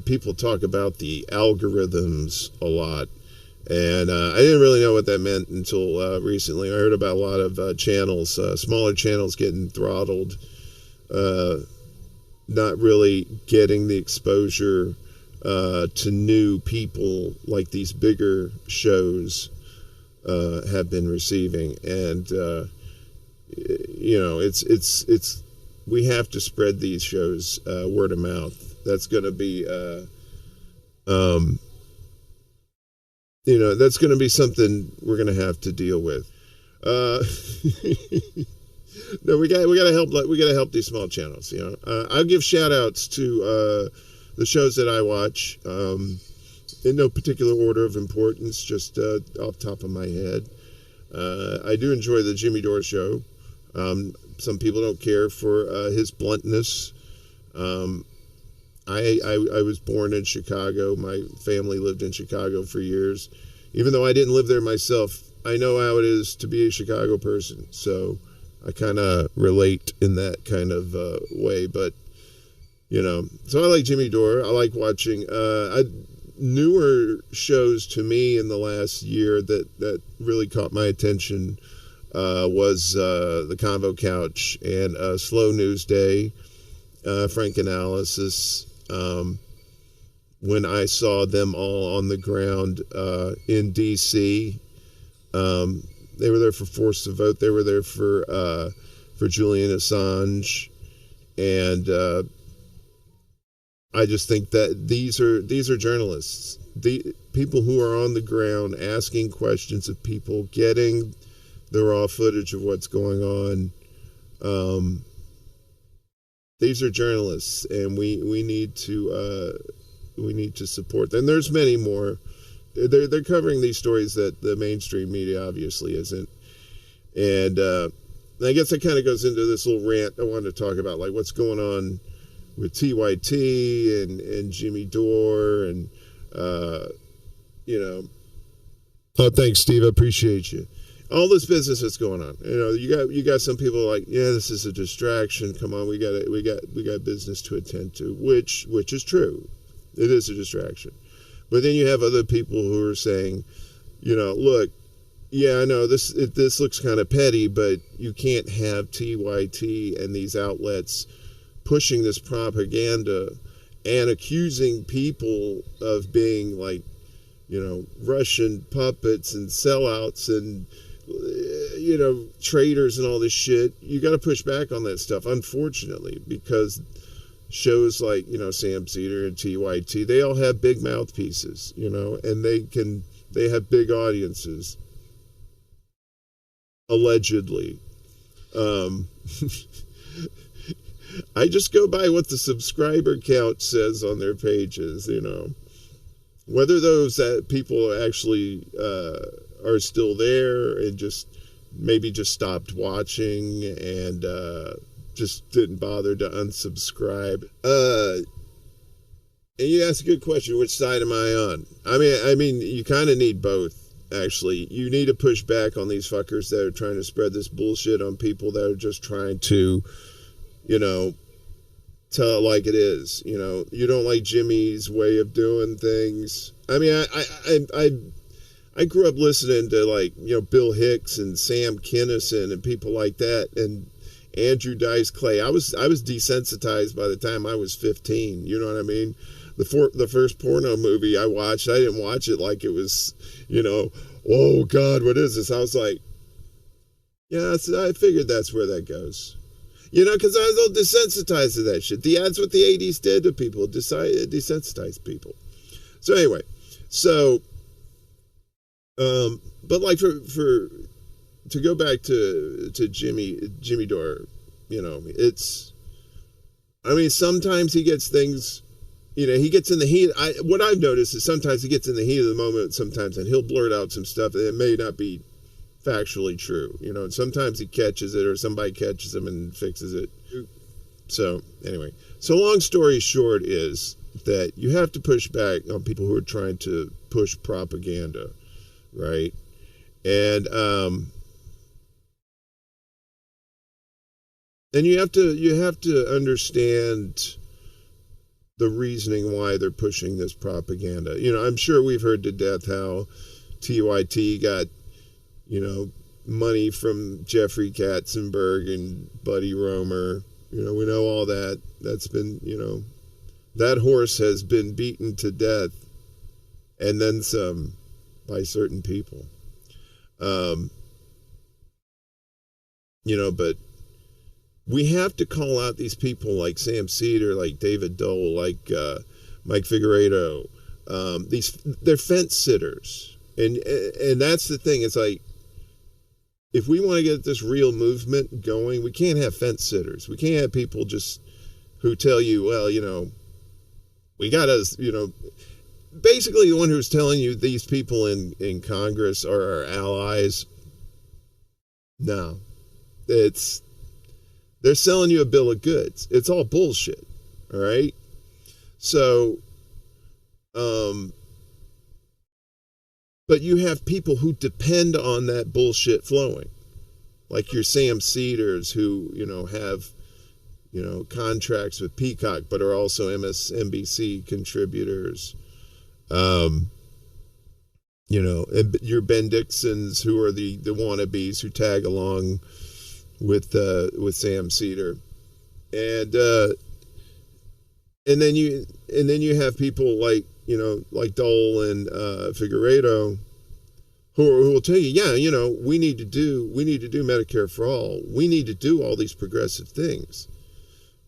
People talk about the algorithms a lot. And I didn't really know what that meant until recently. I heard about a lot of channels, smaller channels getting throttled, not really getting the exposure to new people like these bigger shows have been receiving. And, it's we have to spread these shows word of mouth. That's going to be that's going to be something we're going to have to deal with. No, we got to help. We got to help these small channels. I'll give shout outs to the shows that I watch in no particular order of importance, just off the top of my head. I do enjoy the Jimmy Dore show. Some people don't care for his bluntness. I was born in Chicago. My family lived in Chicago for years. Even though I didn't live there myself, I know how it is to be a Chicago person. So I kind of relate in that kind of way. But, so I like Jimmy Dore. I like watching newer shows to me in the last year that really caught my attention was the Convo Couch and Slow News Day, Frank Analysis. When I saw them all on the ground in D.C., they were there for Force the Vote. They were there for Julian Assange, and I just think that these are journalists, the people who are on the ground asking questions of people, getting the raw footage of what's going on. These are journalists, and we need to support them. There's many more. They're covering these stories that the mainstream media obviously isn't. And I guess that kind of goes into this little rant I wanted to talk about, like what's going on with TYT and Jimmy Dore and Oh, thanks, Steve. I appreciate you. All this business that's going on. You got some people like, yeah, this is a distraction. Come on, we got business to attend to, which is true. It is a distraction. But then you have other people who are saying, look, yeah, I know this looks kind of petty, but you can't have TYT and these outlets pushing this propaganda and accusing people of being like, Russian puppets and sellouts and, traitors and all this shit. You got to push back on that stuff, unfortunately, because shows like, Sam Cedar and TYT, they all have big mouthpieces, and they have big audiences. Allegedly. I just go by what the subscriber count says on their pages, Whether those people actually are still there and maybe just stopped watching and just didn't bother to unsubscribe. And you asked a good question. Which side am I on? I mean, you kind of need both. Actually, you need to push back on these fuckers that are trying to spread this bullshit on people that are just trying to, tell it like it is. You don't like Jimmy's way of doing things. I mean, I grew up listening to Bill Hicks and Sam Kinison and people like that, and Andrew Dice Clay. I was desensitized by the time I was 15. You know what I mean? The first porno movie I watched, I didn't watch it like it was, oh God, what is this? I was like, yeah, I figured that's where that goes. Because I was all desensitized to that shit. That's what the 80s did to people, desensitized people. So anyway, but like for to go back to Jimmy Dore, sometimes he gets things, he gets in the heat. What I've noticed is sometimes he gets in the heat of the moment sometimes, and he'll blurt out some stuff that may not be factually true, and sometimes he catches it or somebody catches him and fixes it. So anyway, long story short is that you have to push back on people who are trying to push propaganda, right? And you have to understand the reasoning why they're pushing this propaganda. You know, I'm sure we've heard to death how TYT got, you know, money from Jeffrey Katzenberg and Buddy Roemer. You know, we know all that. That's been, you know, that horse has been beaten to death and then some by certain people. You know, but we have to call out these people like Sam Cedar, like David Dole, like Mike Figueredo. They're fence sitters, and that's the thing. It's like, if we want to get this real movement going, we can't have fence sitters. We can't have people just who tell you, well, you know, we got to, you know, basically the one who's telling you these people in Congress are our allies. No, they're selling you a bill of goods. It's all bullshit. All right. So, but you have people who depend on that bullshit flowing, like your Sam Cedars, who, you know, have, you know, contracts with Peacock, but are also MSNBC contributors. You know, and your Ben Dixons, who are the wannabes who tag along with Sam Cedar, and then you have people like, you know, like Dole and Figueredo, who will tell you, yeah, you know, we need to do Medicare for all. We need to do all these progressive things,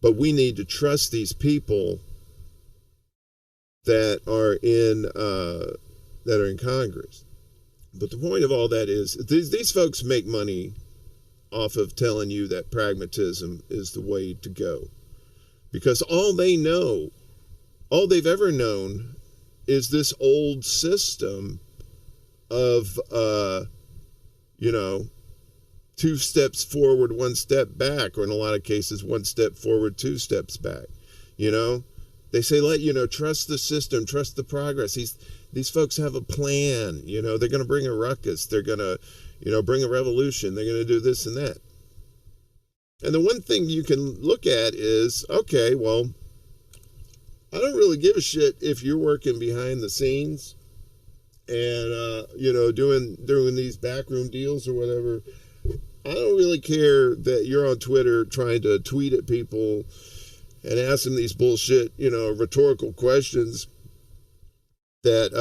but we need to trust these people that are in Congress. But the point of all that is these folks make money off of telling you that pragmatism is the way to go, because all they've ever known is this old system of, you know, 2 steps forward, 1 step back, or in a lot of cases, 1 step forward, 2 steps back. You know, they say, trust the system, trust the progress. These folks have a plan. You know, they're going to bring a ruckus. They're going to, you know, bring a revolution. They're going to do this and that. And the one thing you can look at is, okay, well, I don't really give a shit if you're working behind the scenes and, you know, doing these backroom deals or whatever. I don't really care that you're on Twitter trying to tweet at people and ask them these bullshit, you know, rhetorical questions that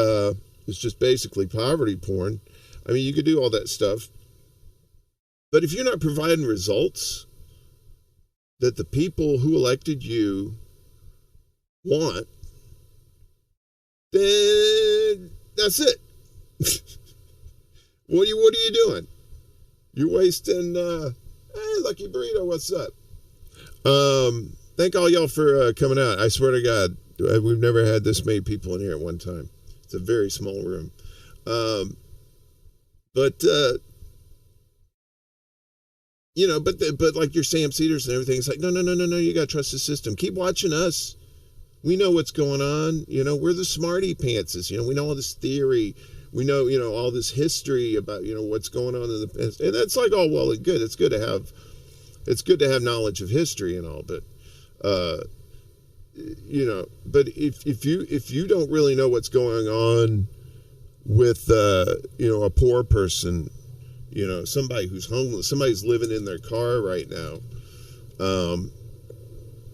is just basically poverty porn. I mean, you could do all that stuff. But if you're not providing results that the people who elected you want, then that's it. What are you doing? You're wasting, hey, Lucky Burrito, what's up? Thank all y'all for coming out. I swear to God, we've never had this many people in here at one time. It's a very small room. But you know, but like your Sam Cedars and everything, it's like, no, you got to trust the system. Keep watching us. We know what's going on. You know, we're the smarty pantses. You know, we know all this theory. We know, you know, all this history about, you know, what's going on in the past. And that's like all well and good. It's good to have knowledge of history and all, but you know, but if you don't really know what's going on with you know, a poor person, you know, somebody who's homeless, somebody who's living in their car right now,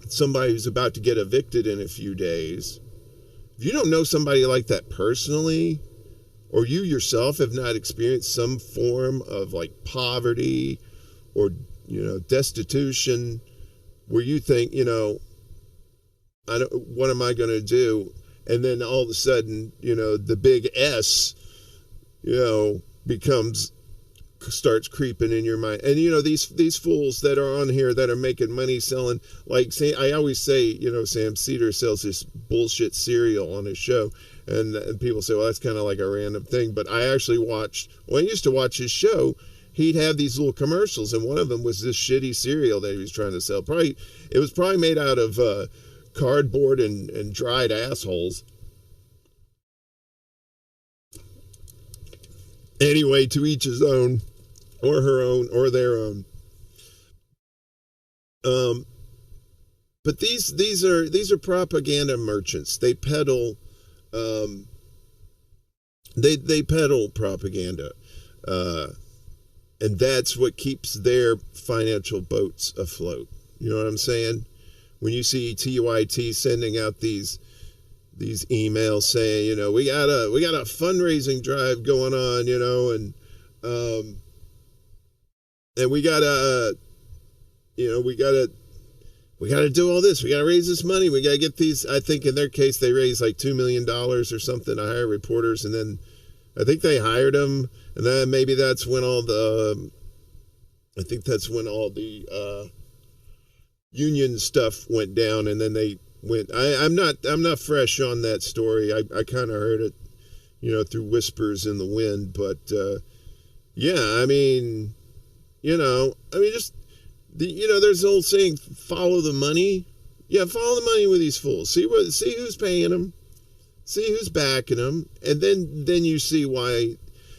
somebody who's about to get evicted in a few days, if you don't know somebody like that personally, or you yourself have not experienced some form of like poverty or, you know, destitution, where you think, you know, what am I going to do? And then all of a sudden, you know, the big S, you know, starts creeping in your mind. And, you know, these fools that are on here that are making money selling, like, I always say, you know, Sam Cedar sells this bullshit cereal on his show. And people say, well, that's kind of like a random thing. But I actually when I used to watch his show, he'd have these little commercials. And one of them was this shitty cereal that he was trying to sell. It was probably made out of cardboard and dried assholes. Anyway, to each his own, or her own, or their own. But these are propaganda merchants. They peddle they peddle propaganda, and that's what keeps their financial boats afloat. You know what I'm saying? When you see TYT sending out these emails saying, you know, we got a fundraising drive going on, you know, and we gotta do all this. We gotta raise this money. We gotta get these. I think in their case they raised like $2 million or something to hire reporters, and then I think they hired them, and then maybe that's when all the union stuff went down, and then they went. I'm not fresh on that story. I kind of heard it, you know, through whispers in the wind, but yeah, I mean, just there's the old saying, follow the money. Yeah, follow the money with these fools. See who's paying them, see who's backing them, and then you see why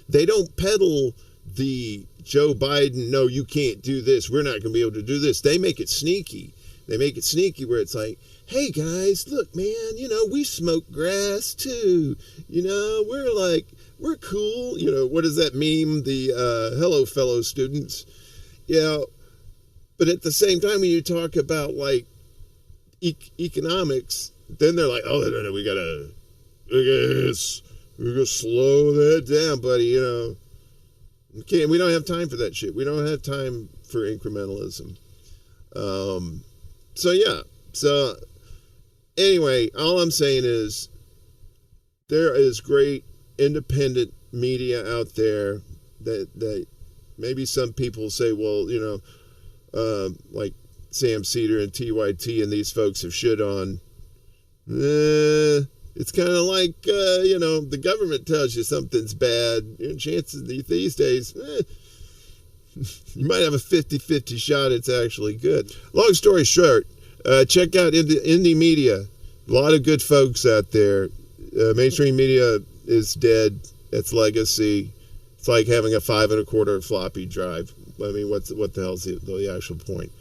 they don't peddle the Joe Biden, no, you can't do this, we're not going to be able to do this. They make it sneaky. They make it sneaky where it's like, hey guys, look, man, we smoke grass too. We're cool. What is that meme? The hello, fellow students. Yeah. But at the same time, when you talk about like economics, then they're like, oh, no, we gotta slow that down, buddy. We don't have time for that shit. We don't have time for incrementalism. So anyway, all I'm saying is there is great independent media out there that maybe some people say, well, like Sam Cedar and TYT and these folks have shit on. It's kind of like, the government tells you something's bad. Chances these days, you might have a 50-50 shot it's actually good. Long story short, check out indie media. A lot of good folks out there. Mainstream media is dead. Its legacy. It's like having a 5 1/4 floppy drive. I mean, what the hell's the actual point?